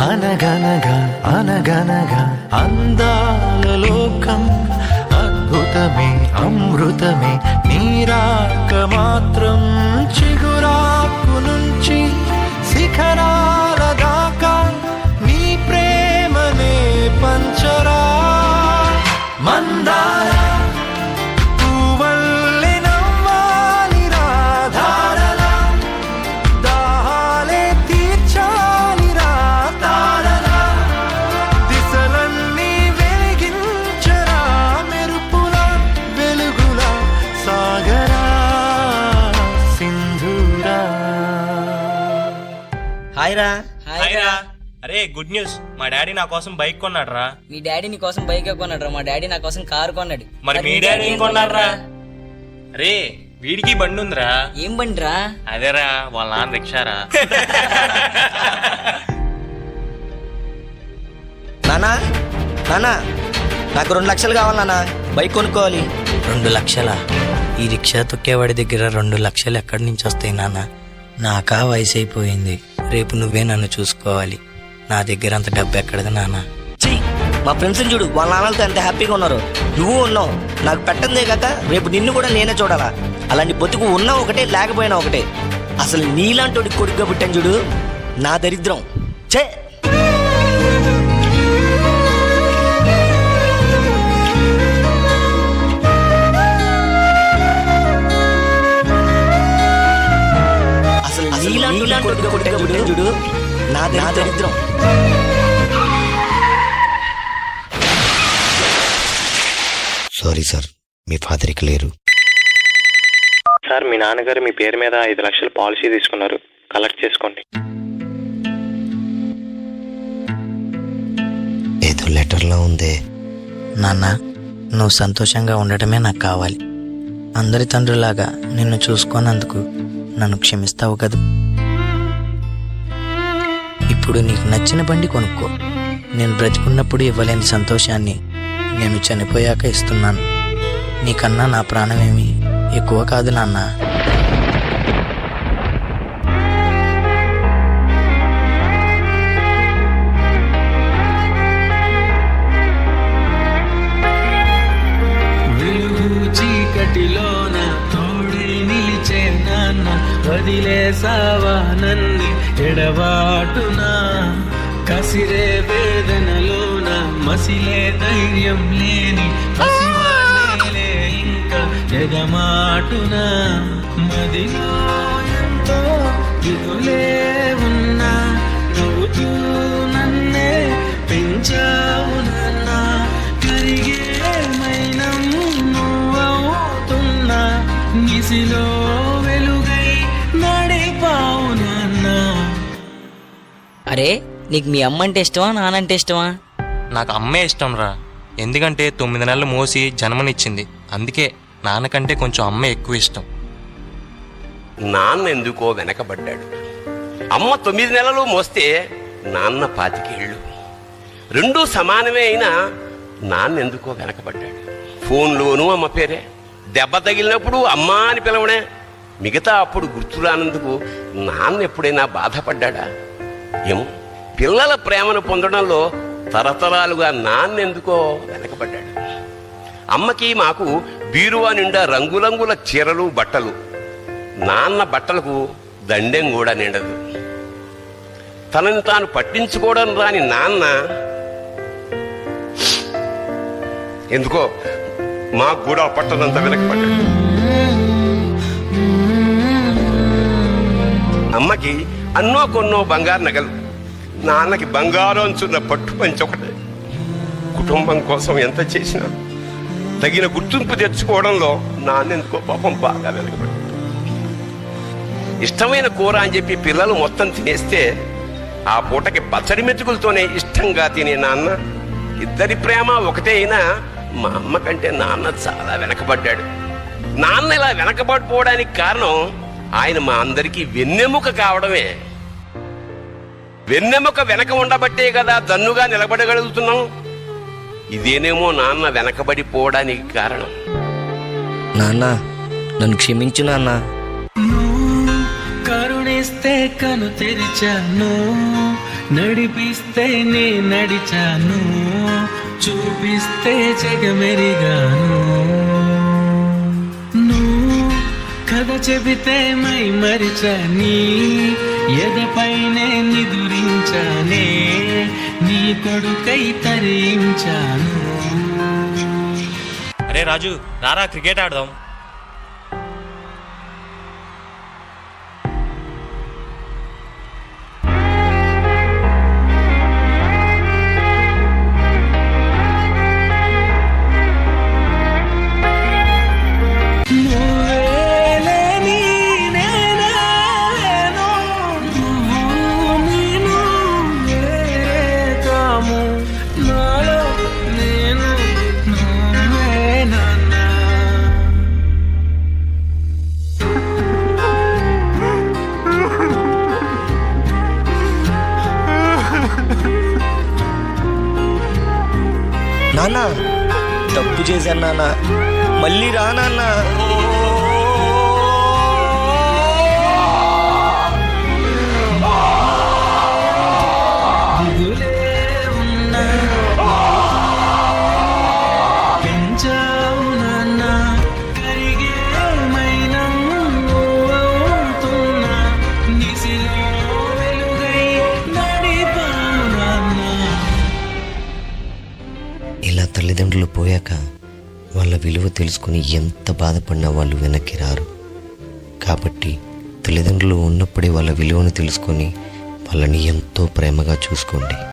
అనగనగా అనగనగా అందాల లోకం అద్భుతమే అమృతమే నీరాక మాత్రం చిగురాకు నుంచి శిఖరాల దాకా నీ ప్రేమనే పంచరా మందార అరే గుడ్ న్యూస్, మా డాడీ నా కోసం బైక్ కొన్నాడు రా. మీ డాడీ నీ కోసం బైక్ కొన్నాడు రా, మా డాడీ నా కోసం కారు కొన్నాడు. మరి మీ డాడీ ఏం కొన్నాడు రా? అరే వీడికి బండి ఉందిరా. ఏం బండి రా? అదేరా వాళ్ళ నాన్న రిక్షారా. నానా నానా నాకు 2 లక్షలు కావాలి నాన్న, బైక్ కొనుక్కోవాలి. 2 లక్షలా? ఈ రిక్షా తొక్కేవాడి దగ్గర 2 లక్షలు ఎక్కడి నుంచి వస్తాయి నాన్న? నాకా వయసు అయిపోయింది, రేపు నువ్వే నన్ను చూసుకోవాలి. నా దగ్గర అంత డబ్బు ఎక్కడది నాన్న? మా ఫ్రెండ్స్ చూడు, వాళ్ళ నాన్నలతో ఎంత హ్యాపీగా ఉన్నారు. నువ్వు ఉన్నావు, నాకు పెట్టందే కాక రేపు నిన్ను కూడా నేనే చూడాలా. అలాంటి బతుకు ఉన్నా ఒకటే, లేకపోయినా ఒకటే. అసలు నీలాంటి కొడుకుగా పుట్టాను చూడు, నా దరిద్రం. చే చూడు నా దరిద్రం. సారీ సార్, మీ ఫాదర్కి లేరు. సార్ మీ నాన్నగారు మీ పేరు మీద 5 లక్షలు పాలసీ తీసుకున్నారు, కలెక్ట్ చేసుకోండి. ఏదో లెటర్లో ఉందే. నాన్న, నువ్వు సంతోషంగా ఉండటమే నాకు కావాలి. అందరి తండ్రులాగా నిన్ను చూసుకోనందుకు నన్ను క్షమిస్తావు కదా. ఇప్పుడు నీకు నచ్చిన బండి కొనుక్కో. నేను బ్రతికున్నప్పుడు ఇవ్వలేని సంతోషాన్ని నేను చనిపోయాక ఇస్తున్నాను. నీకన్నా నా ప్రాణమేమి ఎక్కువ కాదు నాన్న. చీకటిలోన తోడై నిలిచే నాన్న, వదిలేసావా నన్ని ఎడబాటునా? కసిరే వేదనలోన మసిలే ధైర్యం లేని పసివాణేలే ఇంకా ఎగమాటునా? మదిలో ఎంతో దిగులే ఉన్నా, నవ్వుతూ నన్నే పెంచావు నాన్న. కరిగే మైనం నువ్వవుతున్నా, నిసిలో వెలుగై నడిపావు నాన్న. అరే నీకు మీ అమ్మ అంటే ఇష్టమా, నానంటే ఇష్టమా? నాకు అమ్మే ఇష్టం రా. ఎందుకంటే 9 నెలలు మోసి జన్మనిచ్చింది. అందుకే నాన్నకంటే కొంచెం అమ్మే ఎక్కువ ఇష్టం. నాన్న ఎందుకో వెనకబడ్డాడు. అమ్మ 9 నెలలు మోస్తే నాన్న 25 ఏళ్ళు. రెండూ సమానమే అయినా నాన్న ఎందుకో వెనకబడ్డాడు. ఫోన్లోనూ అమ్మ పేరే, దెబ్బ తగిలినప్పుడు అమ్మా అని పిలవడే. మిగతా అప్పుడు గుర్తురానందుకు నాన్న ఎప్పుడైనా బాధపడ్డా? ఏమో, పిల్లల ప్రేమను పొందడంలో తరతరాలుగా నాన్న ఎందుకో వెనకబడ్డాడు. అమ్మకి మాకు బీరువా నిండా రంగురంగుల చీరలు బట్టలు. నాన్న బట్టలకు దండెం కూడా నిండదు. తనని తాను పట్టించుకోవడం రాని నాన్న ఎందుకో మాకు కూడా పట్టనంత వెనకబడ్డాడు. అమ్మకి అన్నో కొన్నో బంగారు నగలు, నాన్నకి బంగారు అంచున్న పట్టు పంచి ఒకటే. కుటుంబం కోసం ఎంత చేసినా తగిన గుర్తింపు తెచ్చుకోవడంలో నాన్నెందుకో పాపం బాగా వెనకబడ్డాడు. ఇష్టమైన కూర అని చెప్పి పిల్లలు మొత్తం తినేస్తే ఆ పూటకి పచ్చడి మెతుకులతోనే ఇష్టంగా తినే నాన్న. ఇద్దరి ప్రేమ ఒకటే అయినా మా అమ్మ కంటే నాన్న చాలా వెనకబడ్డాడు. నాన్న ఇలా వెనకబడిపోవడానికి కారణం ఆయన మా అందరికీ వెన్నెముక కావడమే. వెన్నెముక వెనక ఉండబట్టే కదా దన్నుగా నిలబడగలుగుతున్నాం. ఇదేనేమో నాన్న వెనకబడిపోవడానికి కారణం. నాన్న నన్ను క్షమించు నాన్న. కరుణిస్తావని కనిపిస్తే కను తెరిచాను, నడిపిస్తే నే నడిచాను, చూపిస్తే జగమెరిగాను. నువ్వు కథ చెబితే మై మరిచని, ఎదపైనే నిదురించానే, నీ కొడుకై తరించాను. అరే రాజు, రారా క్రికెట్ ఆడదాం. నాన్న తప్పు చేశాను నాన్న, మళ్ళీ రా నాన్న. పెంచావు నాన్న, కరిగేమైనా అవుతున్నా, నిసిలో వెలుగై నడిపావు నాన్న. ఇలా తల్లిదండ్రులు పోయాక వాళ్ళ విలువ తెలుసుకుని ఎంత బాధపడినా వాళ్ళు వెనక్కి రారు. కాబట్టి తల్లిదండ్రులు ఉన్నప్పుడే వాళ్ళ విలువను తెలుసుకొని వాళ్ళని ఎంతో ప్రేమగా చూసుకోండి.